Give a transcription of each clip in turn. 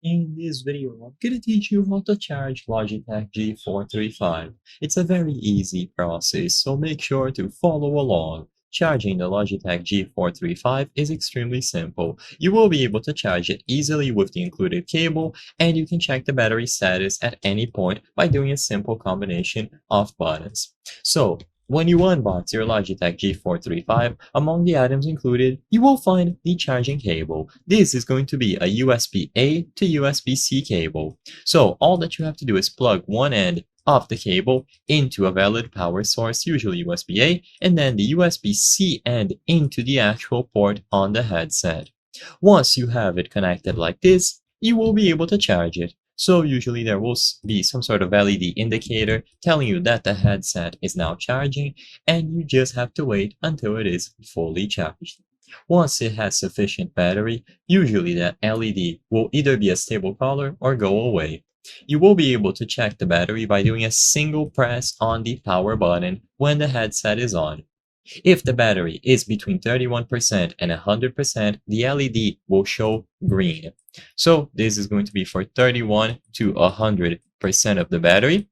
In this video, I'm going to teach you how to charge Logitech G435. It's a very easy process, so make sure to follow along. Charging the Logitech G435 is extremely simple. You will be able to charge it easily with the included cable, and you can check the battery status at any point by doing a simple combination of buttons. So, when you unbox your Logitech G435, among the items included, you will find the charging cable. This is going to be a USB-A to USB-C cable. So all that you have to do is plug one end of the cable into a valid power source, usually USB-A, and then the USB-C end into the actual port on the headset. Once you have it connected like this, you will be able to charge it. So usually there will be some sort of LED indicator telling you that the headset is now charging, and you just have to wait until it is fully charged. Once it has sufficient battery, usually that LED will either be a stable color or go away. You will be able to check the battery by doing a single press on the power button when the headset is on. If the battery is between 31% and 100%, the LED will show green. So this is going to be for 31 to 100% of the battery.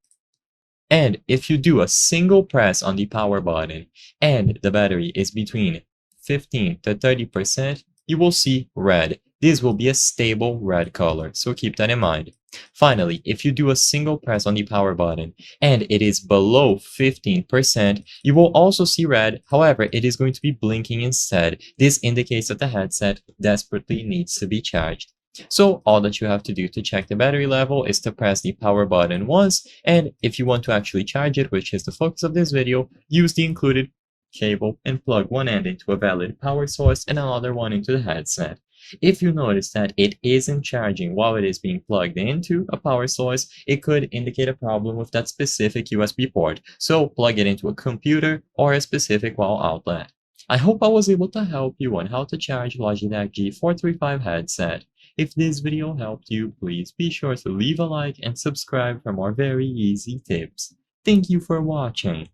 And if you do a single press on the power button and the battery is between 15 to 30%, you will see red. This will be a stable red color, so keep that in mind. Finally, if you do a single press on the power button and it is below 15%, you will also see red. However, it is going to be blinking instead. This indicates that the headset desperately needs to be charged. So all that you have to do to check the battery level is to press the power button once, and if you want to actually charge it, which is the focus of this video, use the included cable and plug one end into a valid power source and another one into the headset. If you notice that it isn't charging while it is being plugged into a power source, it could indicate a problem with that specific USB port, so plug it into a computer or a specific wall outlet. I hope I was able to help you on how to charge Logitech G435 headset. If this video helped you, please be sure to leave a like and subscribe for more very easy tips. Thank you for watching.